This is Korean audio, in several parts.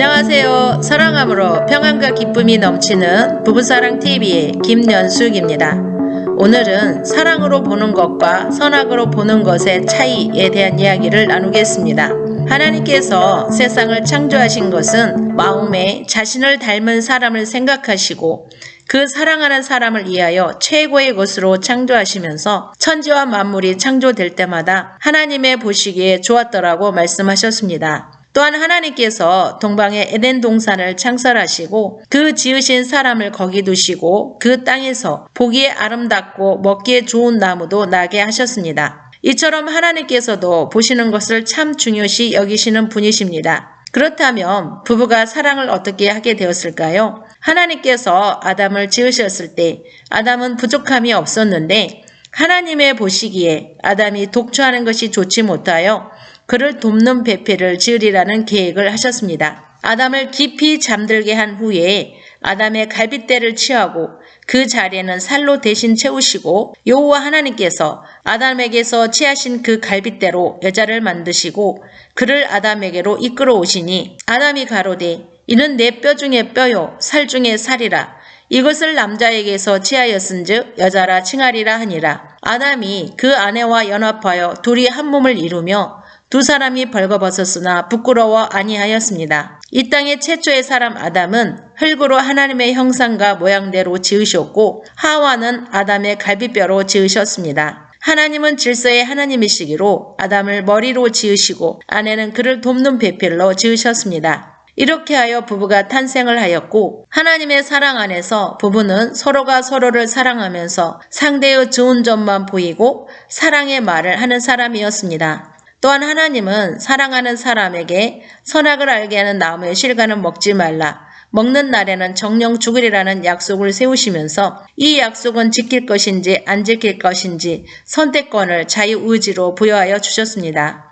안녕하세요. 사랑함으로 평안과 기쁨이 넘치는 부부사랑TV의 김연숙입니다. 오늘은 사랑으로 보는 것과 선악으로 보는 것의 차이에 대한 이야기를 나누겠습니다. 하나님께서 세상을 창조하신 것은 마음에 자신을 닮은 사람을 생각하시고 그 사랑하는 사람을 위하여 최고의 것으로 창조하시면서 천지와 만물이 창조될 때마다 하나님의 보시기에 좋았더라고 말씀하셨습니다. 또한 하나님께서 동방의 에덴 동산을 창설하시고 그 지으신 사람을 거기 두시고 그 땅에서 보기에 아름답고 먹기에 좋은 나무도 나게 하셨습니다. 이처럼 하나님께서도 보시는 것을 참 중요시 여기시는 분이십니다. 그렇다면 부부가 사랑을 어떻게 하게 되었을까요? 하나님께서 아담을 지으셨을 때 아담은 부족함이 없었는데 하나님의 보시기에 아담이 독초하는 것이 좋지 못하여 그를 돕는 배필을 지으리라는 계획을 하셨습니다. 아담을 깊이 잠들게 한 후에 아담의 갈빗대를 취하고 그 자리에는 살로 대신 채우시고 여호와 하나님께서 아담에게서 취하신 그 갈빗대로 여자를 만드시고 그를 아담에게로 이끌어 오시니 아담이 가로되 이는 내 뼈 중에 뼈요 살 중에 살이라 이것을 남자에게서 취하였은즉 여자라 칭하리라 하니라. 아담이 그 아내와 연합하여 둘이 한 몸을 이루며 두 사람이 벌거벗었으나 부끄러워 아니하였습니다. 이 땅의 최초의 사람 아담은 흙으로 하나님의 형상과 모양대로 지으셨고 하와는 아담의 갈비뼈로 지으셨습니다. 하나님은 질서의 하나님이시기로 아담을 머리로 지으시고 아내는 그를 돕는 배필로 지으셨습니다. 이렇게 하여 부부가 탄생을 하였고 하나님의 사랑 안에서 부부는 서로가 서로를 사랑하면서 상대의 좋은 점만 보이고 사랑의 말을 하는 사람이었습니다. 또한 하나님은 사랑하는 사람에게 선악을 알게 하는 나무의 실과는 먹지 말라. 먹는 날에는 정령 죽으리라는 약속을 세우시면서 이 약속은 지킬 것인지 안 지킬 것인지 선택권을 자유의지로 부여하여 주셨습니다.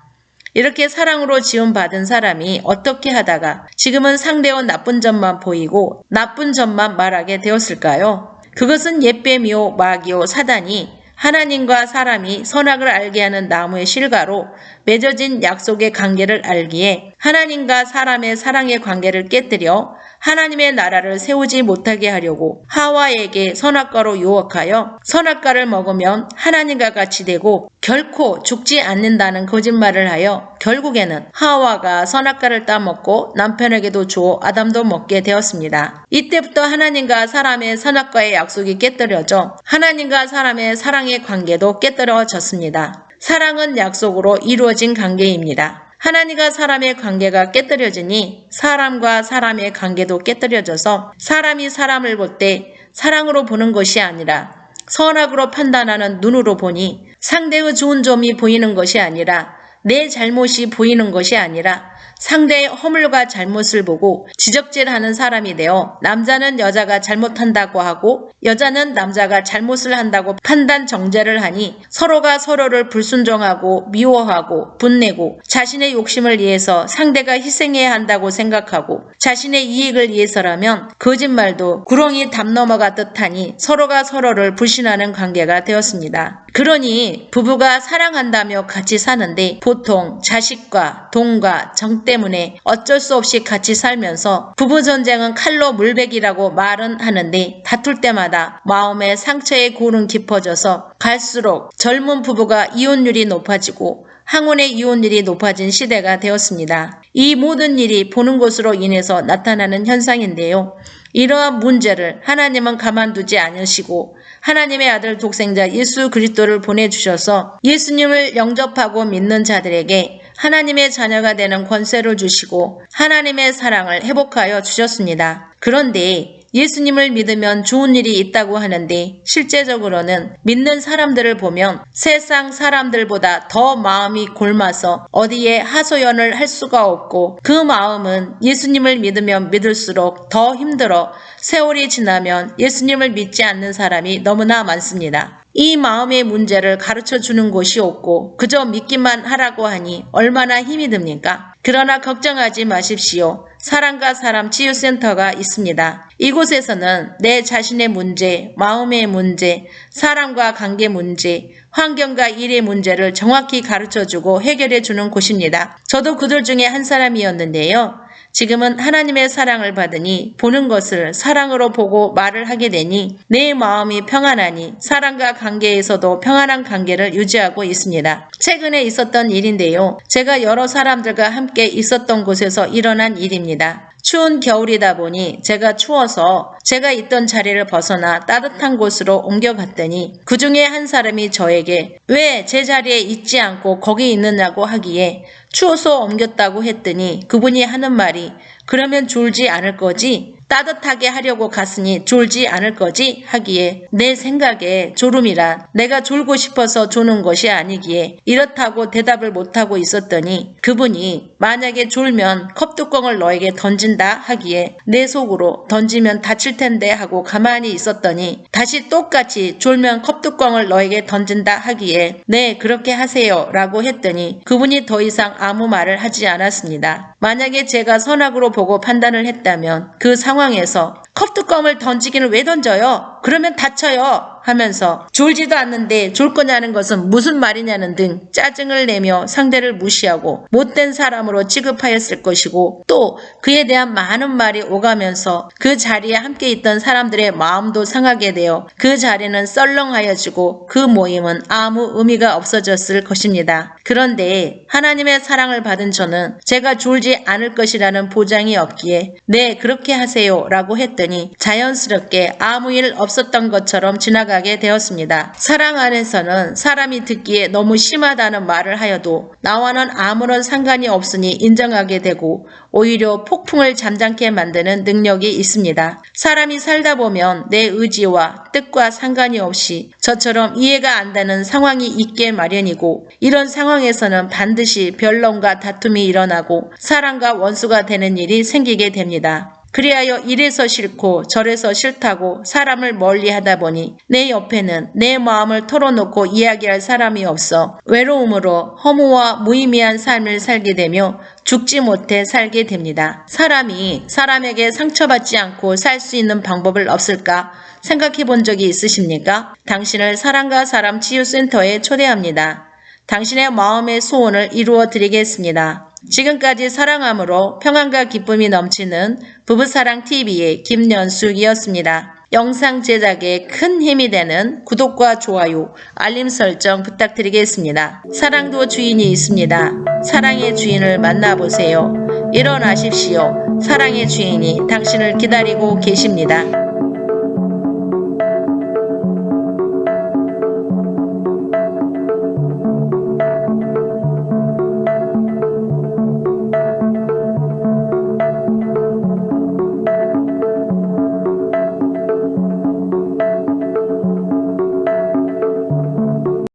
이렇게 사랑으로 지음받은 사람이 어떻게 하다가 지금은 상대의 나쁜 점만 보이고 나쁜 점만 말하게 되었을까요? 그것은 옛뱀이요 마귀요 사단이 하나님과 사람이 선악을 알게 하는 나무의 실과로 맺어진 약속의 관계를 알기에 하나님과 사람의 사랑의 관계를 깨뜨려 하나님의 나라를 세우지 못하게 하려고 하와에게 선악과로 유혹하여 선악과를 먹으면 하나님과 같이 되고 결코 죽지 않는다는 거짓말을 하여 결국에는 하와가 선악과를 따먹고 남편에게도 주어 아담도 먹게 되었습니다. 이때부터 하나님과 사람의 선악과의 약속이 깨뜨려져 하나님과 사람의 사랑의 관계도 깨뜨려졌습니다. 사랑은 약속으로 이루어진 관계입니다. 하나님과 사람의 관계가 깨뜨려지니 사람과 사람의 관계도 깨뜨려져서 사람이 사람을 볼 때 사랑으로 보는 것이 아니라 선악으로 판단하는 눈으로 보니 상대의 좋은 점이 보이는 것이 아니라 내 잘못이 보이는 것이 아니라 상대의 허물과 잘못을 보고 지적질하는 사람이 되어 남자는 여자가 잘못한다고 하고 여자는 남자가 잘못을 한다고 판단 정죄를 하니 서로가 서로를 불순종하고 미워하고 분내고 자신의 욕심을 위해서 상대가 희생해야 한다고 생각하고 자신의 이익을 위해서라면 거짓말도 구렁이 담 넘어가듯 하니 서로가 서로를 불신하는 관계가 되었습니다. 그러니 부부가 사랑한다며 같이 사는데 보통 자식과 돈과 정 때문에 어쩔 수 없이 같이 살면서 부부 전쟁은 칼로 물베기라고 말은 하는데 다툴 때마다 마음의 상처의 골은 깊어져서 갈수록 젊은 부부가 이혼율이 높아지고 항혼의 이혼율이 높아진 시대가 되었습니다. 이 모든 일이 보는 것으로 인해서 나타나는 현상인데요. 이러한 문제를 하나님은 가만두지 않으시고 하나님의 아들 독생자 예수 그리스도를 보내주셔서 예수님을 영접하고 믿는 자들에게 하나님의 자녀가 되는 권세를 주시고 하나님의 사랑을 회복하여 주셨습니다. 그런데 예수님을 믿으면 좋은 일이 있다고 하는데 실제적으로는 믿는 사람들을 보면 세상 사람들보다 더 마음이 골마서 어디에 하소연을 할 수가 없고 그 마음은 예수님을 믿으면 믿을수록 더 힘들어 세월이 지나면 예수님을 믿지 않는 사람이 너무나 많습니다. 이 마음의 문제를 가르쳐 주는 곳이 없고 그저 믿기만 하라고 하니 얼마나 힘이 듭니까? 그러나 걱정하지 마십시오. 사랑과 사람 치유센터가 있습니다. 이곳에서는 내 자신의 문제, 마음의 문제, 사람과 관계 문제, 환경과 일의 문제를 정확히 가르쳐주고 해결해주는 곳입니다. 저도 그들 중에 한 사람이었는데요. 지금은 하나님의 사랑을 받으니 보는 것을 사랑으로 보고 말을 하게 되니 내 마음이 평안하니 사랑과 관계에서도 평안한 관계를 유지하고 있습니다. 최근에 있었던 일인데요. 제가 여러 사람들과 함께 있었던 곳에서 일어난 일입니다. 추운 겨울이다 보니 제가 추워서 제가 있던 자리를 벗어나 따뜻한 곳으로 옮겨갔더니 그 중에 한 사람이 저에게 왜 제 자리에 있지 않고 거기 있느냐고 하기에 추워서 옮겼다고 했더니 그분이 하는 말이 그러면 졸지 않을 거지? 따뜻하게 하려고 갔으니 졸지 않을 거지? 하기에 내 생각에 졸음이란 내가 졸고 싶어서 조는 것이 아니기에 이렇다고 대답을 못하고 있었더니 그분이 만약에 졸면 컵뚜껑을 너에게 던진다 하기에 내 속으로 던지면 다칠 텐데 하고 가만히 있었더니 다시 똑같이 졸면 컵뚜껑을 너에게 던진다 하기에 네 그렇게 하세요 라고 했더니 그분이 더 이상 아무 말을 하지 않았습니다. 만약에 제가 선악으로 보고 판단을 했다면 그 상황에서 컵뚜껑을 던지기는 왜 던져요? 그러면 다쳐요 하면서 졸지도 않는데 졸 거냐는 것은 무슨 말이냐는 등 짜증을 내며 상대를 무시하고 못된 사람으로 취급하였을 것이고 또 그에 대한 많은 말이 오가면서 그 자리에 함께 있던 사람들의 마음도 상하게 되어 그 자리는 썰렁하여지고 그 모임은 아무 의미가 없어졌을 것입니다. 그런데 하나님의 사랑을 받은 저는 제가 졸지 않을 것이라는 보장이 없기에 네 그렇게 하세요 라고 했더니 자연스럽게 아무 일 없었던 것처럼 지나가게 되었습니다. 사랑 안에서는 사람이 듣기에 너무 심하다는 말을 하여도 나와는 아무런 상관이 없으니 인정하게 되고 오히려 폭풍을 잠잠케 만드는 능력이 있습니다. 사람이 살다 보면 내 의지와 뜻과 상관이 없이 저처럼 이해가 안 되는 상황이 있게 마련이고 이런 상황에서는 반드시 변론과 다툼이 일어나고 사람과 원수가 되는 일이 생기게 됩니다. 그리하여 이래서 싫고 저래서 싫다고 사람을 멀리하다 보니 내 옆에는 내 마음을 털어놓고 이야기할 사람이 없어 외로움으로 허무와 무의미한 삶을 살게 되며 죽지 못해 살게 됩니다. 사람이 사람에게 상처받지 않고 살 수 있는 방법을 없을까 생각해 본 적이 있으십니까? 당신을 사랑과 사람 치유센터에 초대합니다. 당신의 마음의 소원을 이루어 드리겠습니다. 지금까지 사랑함으로 평안과 기쁨이 넘치는 부부사랑TV의 김연숙이었습니다. 영상 제작에 큰 힘이 되는 구독과 좋아요, 알림 설정 부탁드리겠습니다. 사랑도 주인이 있습니다. 사랑의 주인을 만나보세요. 일어나십시오. 사랑의 주인이 당신을 기다리고 계십니다.